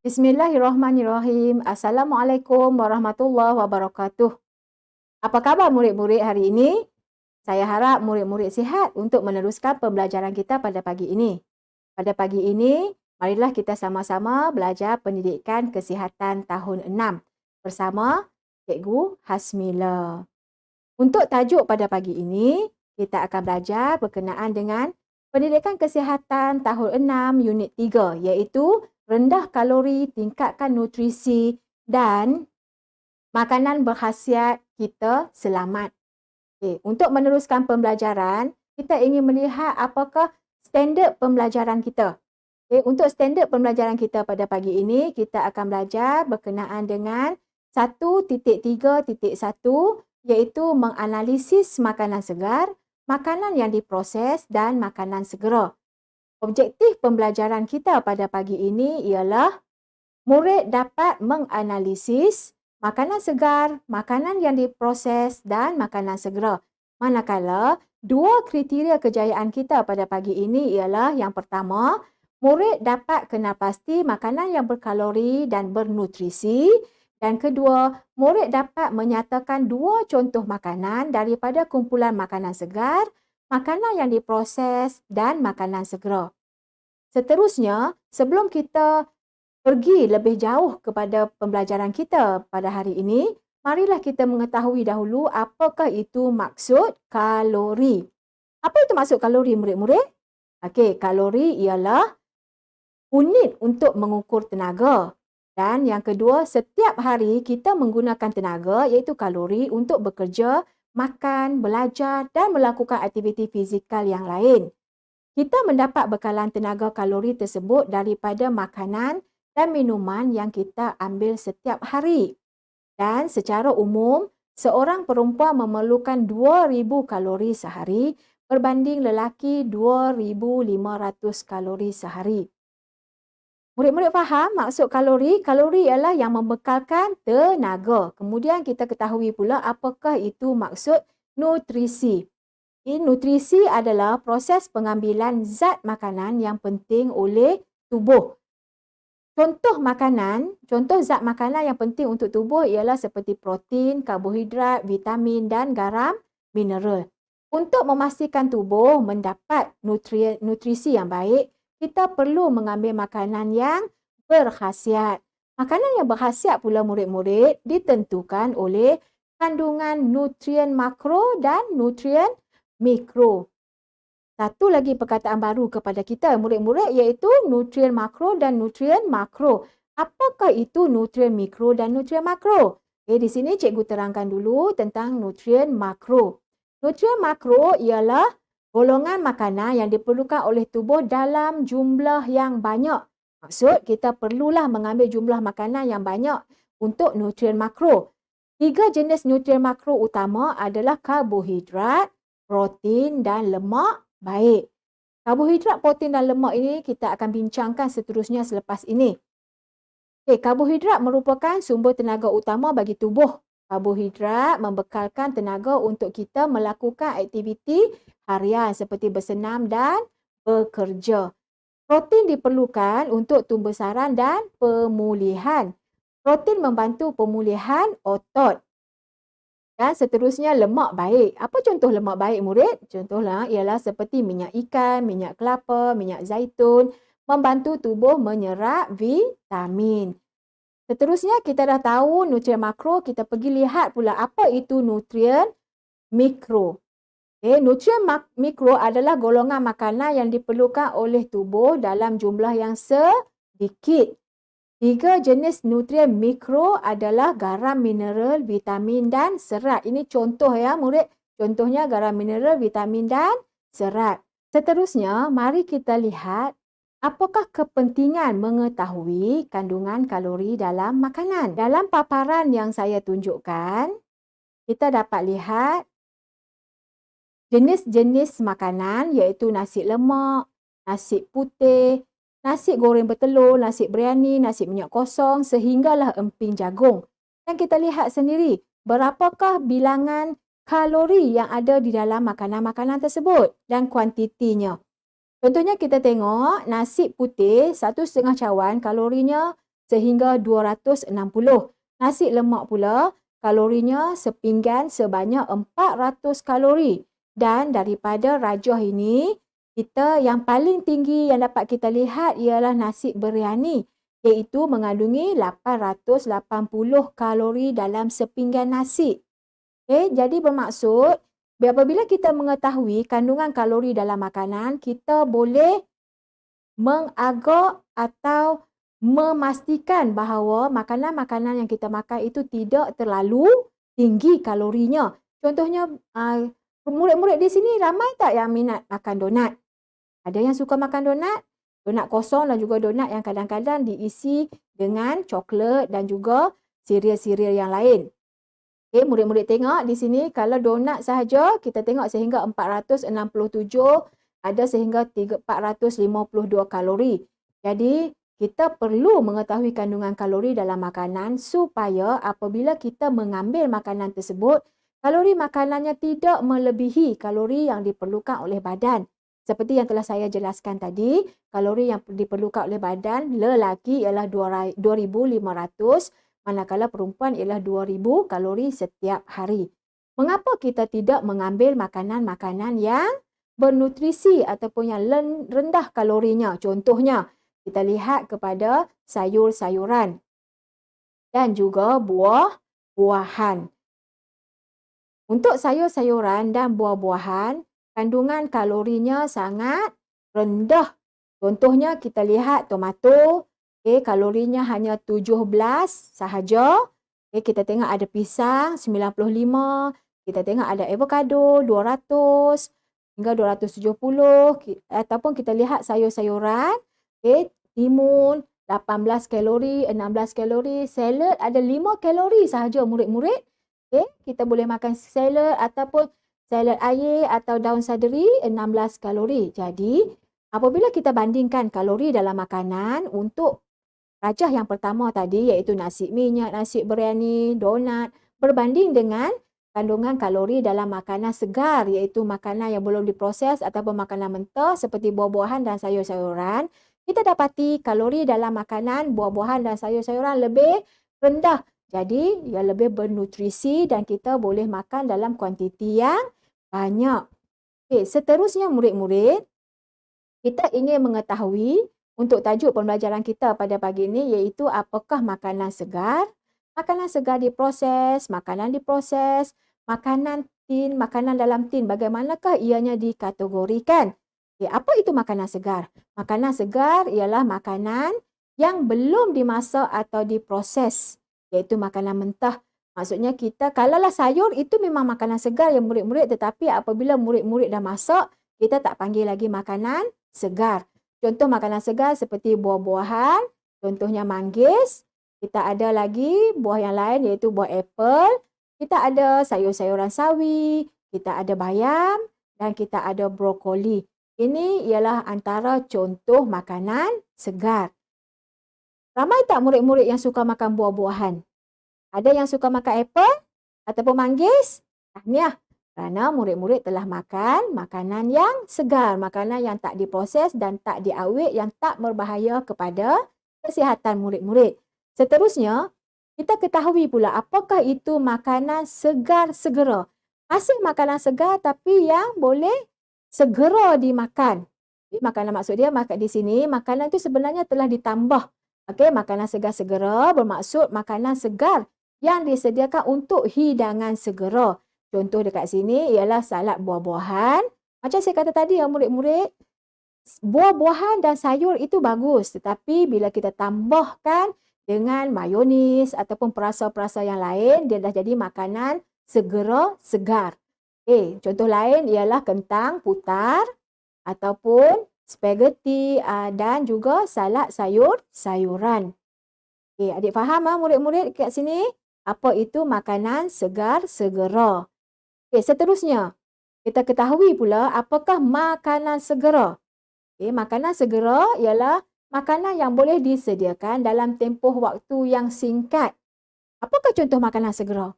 Bismillahirrahmanirrahim. Assalamualaikum warahmatullahi wabarakatuh. Apa khabar murid-murid hari ini? Saya harap murid-murid sihat untuk meneruskan pembelajaran kita pada pagi ini. Pada pagi ini, marilah kita sama-sama belajar pendidikan kesihatan tahun 6 bersama Cikgu Hasmila. Untuk tajuk pada pagi ini, kita akan belajar berkenaan dengan pendidikan kesihatan tahun 6 unit 3 iaitu rendah kalori, tingkatkan nutrisi dan makanan berkhasiat kita selamat. Okay. Untuk meneruskan pembelajaran, kita ingin melihat apakah standard pembelajaran kita. Okay. Untuk standard pembelajaran kita pada pagi ini, kita akan belajar berkenaan dengan 1.3.1 iaitu menganalisis makanan segar, makanan yang diproses dan makanan segera. Objektif pembelajaran kita pada pagi ini ialah murid dapat menganalisis makanan segar, makanan yang diproses dan makanan segera. Manakala dua kriteria kejayaan kita pada pagi ini ialah yang pertama, murid dapat kenal pasti makanan yang berkalori dan bernutrisi. Dan kedua, murid dapat menyatakan dua contoh makanan daripada kumpulan makanan segar, makanan yang diproses dan makanan segera. Seterusnya, sebelum kita pergi lebih jauh kepada pembelajaran kita pada hari ini, marilah kita mengetahui dahulu apakah itu maksud kalori. Apa itu maksud kalori, murid-murid? Okey, kalori ialah unit untuk mengukur tenaga. Dan yang kedua, setiap hari kita menggunakan tenaga iaitu kalori untuk bekerja, makan, belajar dan melakukan aktiviti fizikal yang lain. Kita mendapat bekalan tenaga kalori tersebut daripada makanan dan minuman yang kita ambil setiap hari. Dan secara umum, seorang perempuan memerlukan 2,000 kalori sehari berbanding lelaki 2,500 kalori sehari. Murid-murid faham maksud kalori? Kalori ialah yang membekalkan tenaga. Kemudian kita ketahui pula apakah itu maksud nutrisi. Nutrisi adalah proses pengambilan zat makanan yang penting oleh tubuh. Contoh zat makanan yang penting untuk tubuh ialah seperti protein, karbohidrat, vitamin dan garam mineral. Untuk memastikan tubuh mendapat nutrisi yang baik, kita perlu mengambil makanan yang berkhasiat. Makanan yang berkhasiat pula murid-murid ditentukan oleh kandungan nutrien makro dan nutrien mikro. Satu lagi perkataan baru kepada kita murid-murid iaitu nutrien makro dan nutrien makro. Apakah itu nutrien mikro dan nutrien makro? Di sini cikgu terangkan dulu tentang nutrien makro. Nutrien makro ialah golongan makanan yang diperlukan oleh tubuh dalam jumlah yang banyak. Maksud, kita perlulah mengambil jumlah makanan yang banyak untuk nutrien makro. 3 jenis nutrien makro utama adalah karbohidrat, protein dan lemak baik. Karbohidrat, protein dan lemak ini kita akan bincangkan seterusnya selepas ini. Karbohidrat merupakan sumber tenaga utama bagi tubuh. Karbohidrat membekalkan tenaga untuk kita melakukan aktiviti harian seperti bersenam dan bekerja. Protein diperlukan untuk tumbuhsaran dan pemulihan. Protein membantu pemulihan otot. Dan seterusnya lemak baik. Apa contoh lemak baik murid? Contohnya ialah seperti minyak ikan, minyak kelapa, minyak zaitun. Membantu tubuh menyerap vitamin. Seterusnya kita dah tahu nutrien makro, kita pergi lihat pula apa itu nutrien mikro. Nutrien mikro adalah golongan makanan yang diperlukan oleh tubuh dalam jumlah yang sedikit. 3 jenis nutrien mikro adalah garam mineral, vitamin dan serat. Ini contoh ya murid. Contohnya garam mineral, vitamin dan serat. Seterusnya, mari kita lihat apakah kepentingan mengetahui kandungan kalori dalam makanan? Dalam paparan yang saya tunjukkan, kita dapat lihat jenis-jenis makanan iaitu nasi lemak, nasi putih, nasi goreng bertelur, nasi biryani, nasi minyak kosong sehinggalah emping jagung. Dan kita lihat sendiri berapakah bilangan kalori yang ada di dalam makanan-makanan tersebut dan kuantitinya. Contohnya kita tengok nasi putih 1,5 cawan kalorinya sehingga 260. Nasi lemak pula, kalorinya sepinggan sebanyak 400 kalori. Dan daripada rajah ini, kita yang paling tinggi yang dapat kita lihat ialah nasi biryani, iaitu mengandungi 880 kalori dalam sepinggan nasi. Jadi bermaksud, apabila kita mengetahui kandungan kalori dalam makanan, kita boleh mengagak atau memastikan bahawa makanan-makanan yang kita makan itu tidak terlalu tinggi kalorinya. Contohnya, murid-murid di sini ramai tak yang minat makan donat? Ada yang suka makan donat? Donat kosong dan juga donat yang kadang-kadang diisi dengan coklat dan juga cereal-cereal yang lain. Murid-murid tengok di sini, kalau donat sahaja kita tengok sehingga 467, ada sehingga 452 kalori. Jadi, kita perlu mengetahui kandungan kalori dalam makanan supaya apabila kita mengambil makanan tersebut, kalori makanannya tidak melebihi kalori yang diperlukan oleh badan. Seperti yang telah saya jelaskan tadi, kalori yang diperlukan oleh badan lelaki ialah 2,500, manakala perempuan ialah 2,000 kalori setiap hari. Mengapa kita tidak mengambil makanan-makanan yang bernutrisi ataupun yang rendah kalorinya? Contohnya, kita lihat kepada sayur-sayuran dan juga buah-buahan. Untuk sayur-sayuran dan buah-buahan, kandungan kalorinya sangat rendah. Contohnya kita lihat tomato, kalorinya hanya 17 sahaja. Kita tengok ada pisang 95, kita tengok ada avocado 200 hingga 270, ataupun kita lihat sayur-sayuran, timun 18 kalori, 16 kalori, salad ada 5 kalori sahaja murid-murid. Kita boleh makan salad ataupun salad air atau daun seledri 16 kalori. Jadi, apabila kita bandingkan kalori dalam makanan untuk rajah yang pertama tadi, iaitu nasi minyak, nasi biryani, donat, berbanding dengan kandungan kalori dalam makanan segar, iaitu makanan yang belum diproses ataupun makanan mentah seperti buah-buahan dan sayur-sayuran, kita dapati kalori dalam makanan buah-buahan dan sayur-sayuran lebih rendah. Jadi, ia lebih bernutrisi dan kita boleh makan dalam kuantiti yang banyak. Seterusnya murid-murid, kita ingin mengetahui untuk tajuk pembelajaran kita pada pagi ini iaitu apakah makanan segar diproses, makanan diproses, makanan tin, makanan dalam tin, bagaimanakah ianya dikategorikan? Apa itu makanan segar? Makanan segar ialah makanan yang belum dimasak atau diproses, iaitu makanan mentah. Maksudnya kita, kalaulah sayur itu memang makanan segar ya murid-murid, tetapi apabila murid-murid dah masak, kita tak panggil lagi makanan segar. Contoh makanan segar seperti buah-buahan, contohnya manggis. Kita ada lagi buah yang lain iaitu buah apple. Kita ada sayur-sayuran sawi, kita ada bayam dan kita ada brokoli. Ini ialah antara contoh makanan segar. Ramai tak murid-murid yang suka makan buah-buahan? Ada yang suka makan apple ataupun manggis? Tahniah, kerana murid-murid telah makan makanan yang segar, makanan yang tak diproses dan tak diawet, yang tak berbahaya kepada kesihatan murid-murid. Seterusnya, kita ketahui pula apakah itu makanan segar segera. Masih makanan segar tapi yang boleh segera dimakan. Makanan maksud dia di sini, makanan itu sebenarnya telah ditambah. Makanan segar segera bermaksud makanan segar yang disediakan untuk hidangan segera. Contoh dekat sini ialah salad buah-buahan. Macam saya kata tadi ya murid-murid, buah-buahan dan sayur itu bagus. Tetapi bila kita tambahkan dengan mayonis ataupun perasa-perasa yang lain, dia dah jadi makanan segera segar. Contoh lain ialah kentang putar ataupun spaghetti dan juga salad sayur-sayuran. Adik faham murid-murid kat sini? Apa itu makanan segar segera? Seterusnya, kita ketahui pula apakah makanan segera. Makanan segera ialah makanan yang boleh disediakan dalam tempoh waktu yang singkat. Apakah contoh makanan segera?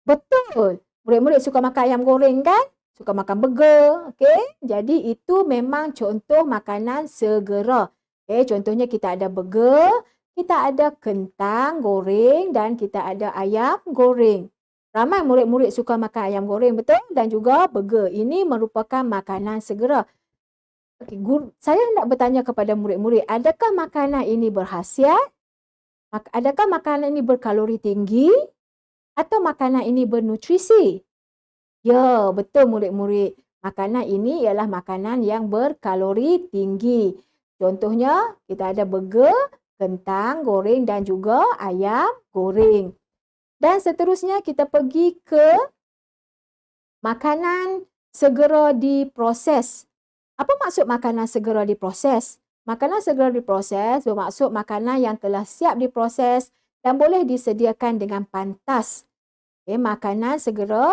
Betul. Murid-murid suka makan ayam goreng kan? Suka makan burger. Jadi itu memang contoh makanan segera. Contohnya kita ada burger, Kita ada kentang goreng dan kita ada ayam goreng. Ramai murid-murid suka makan ayam goreng, betul? Dan juga burger. Ini merupakan makanan segera. Okay, saya nak bertanya kepada murid-murid, adakah makanan ini berkhasiat? Adakah makanan ini berkalori tinggi? Atau makanan ini bernutrisi? Ya, betul murid-murid. Makanan ini ialah makanan yang berkalori tinggi. Contohnya, kita ada burger, kentang goreng dan juga ayam goreng. Dan seterusnya kita pergi ke makanan segera diproses. Apa maksud makanan segera diproses? Makanan segera diproses bermaksud makanan yang telah siap diproses dan boleh disediakan dengan pantas. Makanan segera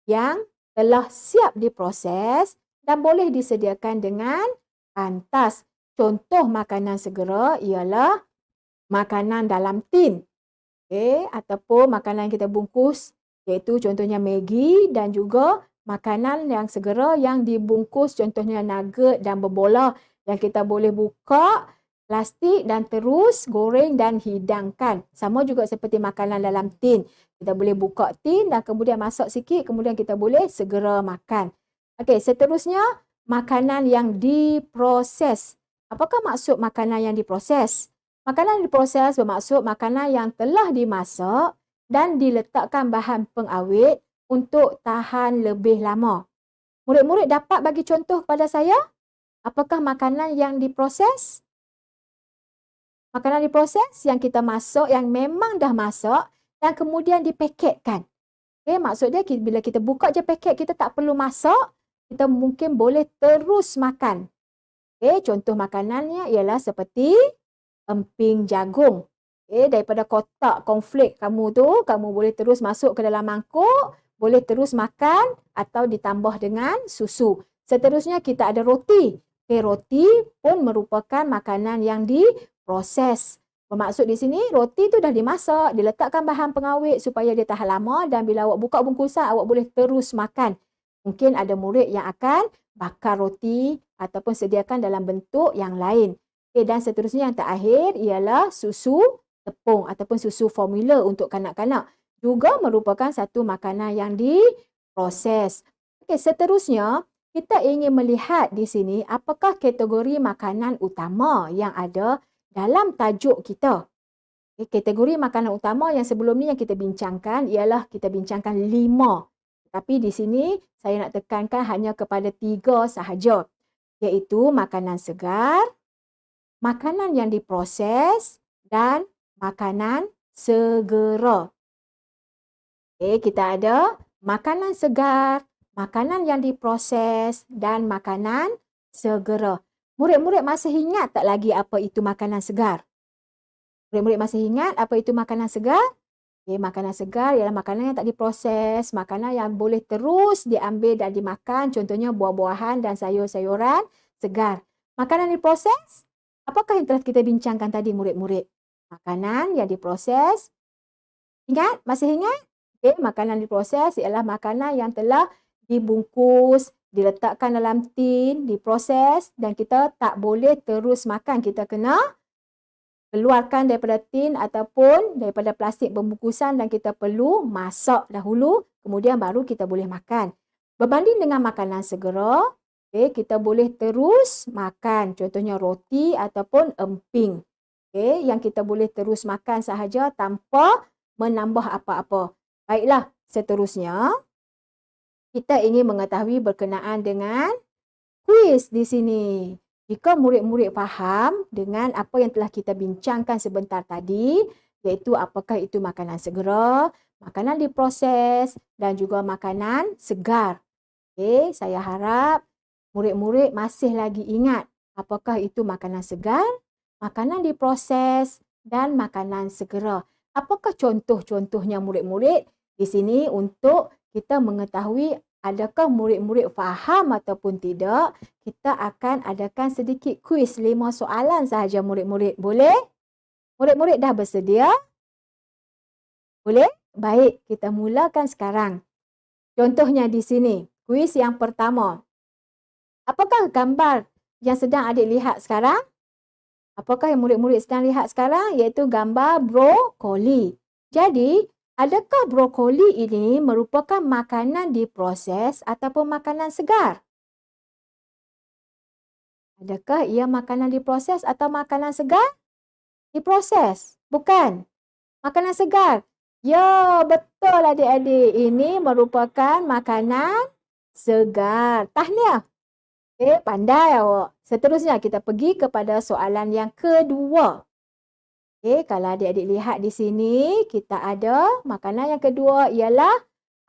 yang telah siap diproses dan boleh disediakan dengan pantas. Contoh makanan segera ialah makanan dalam tin, ataupun makanan yang kita bungkus, iaitu contohnya Maggi, dan juga makanan yang segera yang dibungkus, contohnya nugget dan berbola yang kita boleh buka plastik dan terus goreng dan hidangkan. Sama juga seperti makanan dalam tin. Kita boleh buka tin dan kemudian masak sikit, kemudian kita boleh segera makan. Okey, seterusnya makanan yang diproses. Apakah maksud makanan yang diproses? Makanan yang diproses bermaksud makanan yang telah dimasak dan diletakkan bahan pengawet untuk tahan lebih lama. Murid-murid dapat bagi contoh kepada saya? Apakah makanan yang diproses? Makanan diproses yang kita masak, yang memang dah masak dan kemudian dipaketkan. Maksudnya bila kita buka je paket, kita tak perlu masak, kita mungkin boleh terus makan. Contoh makanannya ialah seperti emping jagung. Daripada kotak cornflake kamu tu, kamu boleh terus masuk ke dalam mangkuk, boleh terus makan atau ditambah dengan susu. Seterusnya kita ada roti. Roti pun merupakan makanan yang diproses. Bermaksud di sini, roti tu dah dimasak, diletakkan bahan pengawet supaya dia tahan lama dan bila awak buka bungkusan, awak boleh terus makan. Mungkin ada murid yang akan bakar roti ataupun sediakan dalam bentuk yang lain. Dan seterusnya yang terakhir ialah susu tepung ataupun susu formula untuk kanak-kanak. Juga merupakan satu makanan yang diproses. Seterusnya, kita ingin melihat di sini apakah kategori makanan utama yang ada dalam tajuk kita. Kategori makanan utama yang sebelum ni yang kita bincangkan ialah kita bincangkan 5. Tapi di sini saya nak tekankan hanya kepada 3 sahaja. Iaitu makanan segar, makanan yang diproses dan makanan segera. Kita ada makanan segar, makanan yang diproses dan makanan segera. Murid-murid masih ingat tak lagi apa itu makanan segar? Murid-murid masih ingat apa itu makanan segar? Makanan segar ialah makanan yang tak diproses, makanan yang boleh terus diambil dan dimakan, contohnya buah-buahan dan sayur-sayuran segar. Makanan diproses, apakah yang telah kita bincangkan tadi murid-murid? Makanan yang diproses, ingat? Masih ingat? Makanan diproses ialah makanan yang telah dibungkus, diletakkan dalam tin, diproses dan kita tak boleh terus makan. Kita kena keluarkan daripada tin ataupun daripada plastik pembungkusan dan kita perlu masak dahulu, kemudian baru kita boleh makan. Berbanding dengan makanan segera, kita boleh terus makan, contohnya roti ataupun emping. Yang kita boleh terus makan sahaja tanpa menambah apa-apa. Baiklah, seterusnya kita ingin mengetahui berkenaan dengan kuis di sini. Jika murid-murid faham dengan apa yang telah kita bincangkan sebentar tadi, iaitu apakah itu makanan segera, makanan diproses dan juga makanan segar. Saya harap murid-murid masih lagi ingat apakah itu makanan segar, makanan diproses dan makanan segera. Apakah contoh-contohnya murid-murid di sini untuk kita mengetahui adakah murid-murid faham ataupun tidak? Kita akan adakan sedikit kuis 5 soalan sahaja murid-murid. Boleh? Murid-murid dah bersedia? Boleh? Baik, kita mulakan sekarang. Contohnya di sini, kuis yang pertama. Apakah gambar yang sedang adik lihat sekarang? Apakah yang murid-murid sedang lihat sekarang? Iaitu gambar brokoli. Jadi, adakah brokoli ini merupakan makanan diproses ataupun makanan segar? Adakah ia makanan diproses atau makanan segar? Diproses, bukan? Makanan segar. Ya, betul adik-adik. Ini merupakan makanan segar. Tahniah. Pandai awak. Seterusnya kita pergi kepada soalan yang kedua. Kalau adik-adik lihat di sini, kita ada makanan yang kedua ialah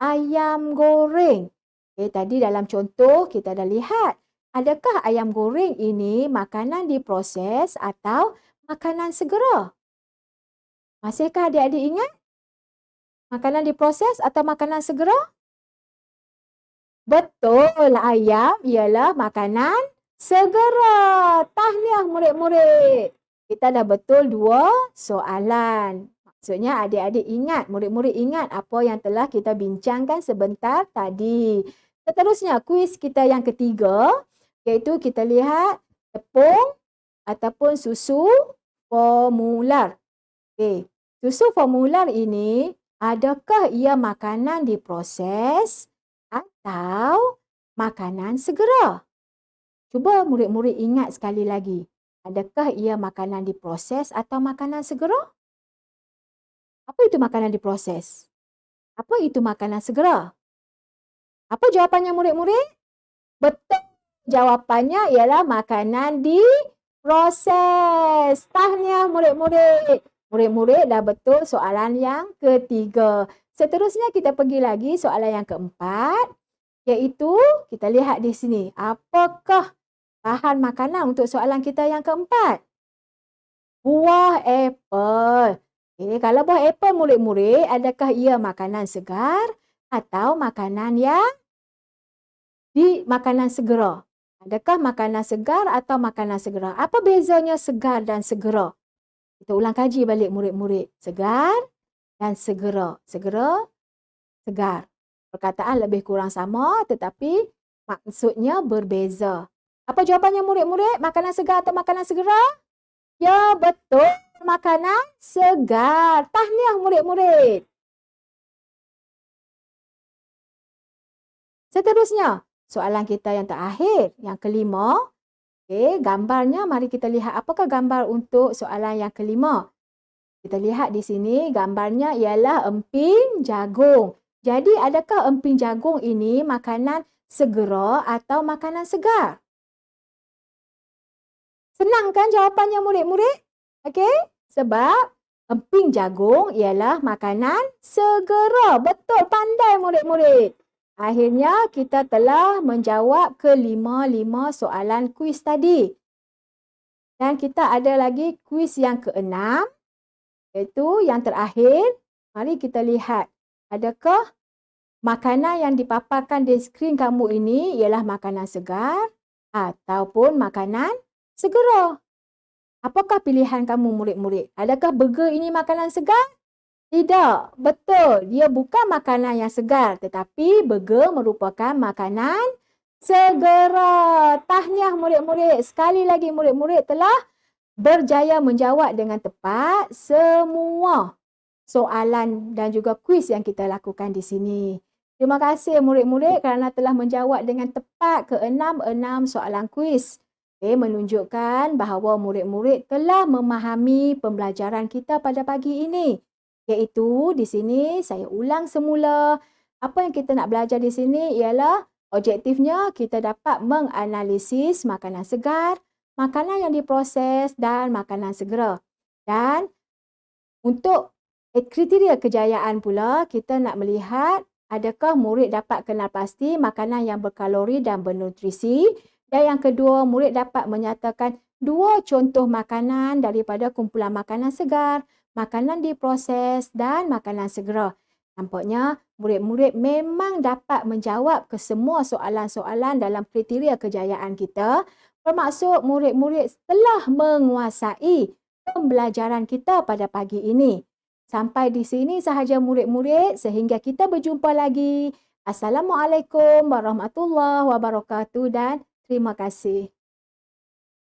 ayam goreng. Tadi dalam contoh kita dah lihat. Adakah ayam goreng ini makanan diproses atau makanan segera? Masihkah adik-adik ingat? Makanan diproses atau makanan segera? Betul, ayam ialah makanan segera. Tahniah murid-murid. Kita dah betul 2 soalan. Maksudnya adik-adik ingat, murid-murid ingat apa yang telah kita bincangkan sebentar tadi. Seterusnya, kuis kita yang ketiga, iaitu kita lihat tepung ataupun susu formular. Susu formular ini, adakah ia makanan diproses atau makanan segera? Cuba murid-murid ingat sekali lagi. Adakah ia makanan diproses atau makanan segera? Apa itu makanan diproses? Apa itu makanan segera? Apa jawapannya murid-murid? Betul. Jawapannya ialah makanan diproses. Tahniah murid-murid. Murid-murid dah betul soalan yang ketiga. Seterusnya kita pergi lagi soalan yang keempat. Iaitu kita lihat di sini. Apakah bahan makanan untuk soalan kita yang keempat? Buah apple. Kalau buah apple murid-murid, adakah ia makanan segar atau makanan yang makanan segera? Adakah makanan segar atau makanan segera? Apa bezanya segar dan segera? Kita ulang kaji balik murid-murid. Segar dan segera. Segera, segar. Perkataan lebih kurang sama tetapi maksudnya berbeza. Apa jawapannya murid-murid? Makanan segar atau makanan segera? Ya, betul. Makanan segar. Tahniah murid-murid. Seterusnya, soalan kita yang terakhir, yang kelima. Gambarnya mari kita lihat apakah gambar untuk soalan yang kelima. Kita lihat di sini gambarnya ialah emping jagung. Jadi adakah emping jagung ini makanan segera atau makanan segar? Senang kan jawapannya murid-murid? Okey? Sebab emping jagung ialah makanan segera. Betul, pandai murid-murid. Akhirnya kita telah menjawab kelima-lima soalan kuis tadi. Dan kita ada lagi kuis yang keenam, iaitu yang terakhir. Mari kita lihat, adakah makanan yang dipaparkan di skrin kamu ini ialah makanan segar ataupun makanan segera? Apakah pilihan kamu murid-murid? Adakah burger ini makanan segar? Tidak, betul. Dia bukan makanan yang segar tetapi burger merupakan makanan segera. Tahniah murid-murid. Sekali lagi murid-murid telah berjaya menjawab dengan tepat semua soalan dan juga kuis yang kita lakukan di sini. Terima kasih murid-murid kerana telah menjawab dengan tepat ke-6 soalan kuis. Menunjukkan bahawa murid-murid telah memahami pembelajaran kita pada pagi ini. Iaitu di sini saya ulang semula. Apa yang kita nak belajar di sini ialah objektifnya kita dapat menganalisis makanan segar, makanan yang diproses dan makanan segera. Dan untuk kriteria kejayaan pula kita nak melihat adakah murid dapat kenal pasti makanan yang berkalori dan bernutrisi. Dan yang kedua, murid dapat menyatakan 2 contoh makanan daripada kumpulan makanan segar, makanan diproses dan makanan segera. Nampaknya murid-murid memang dapat menjawab ke semua soalan-soalan dalam kriteria kejayaan kita. Bermaksud murid-murid telah menguasai pembelajaran kita pada pagi ini. Sampai di sini sahaja murid-murid sehingga kita berjumpa lagi. Assalamualaikum warahmatullahi wabarakatuh dan terima kasih.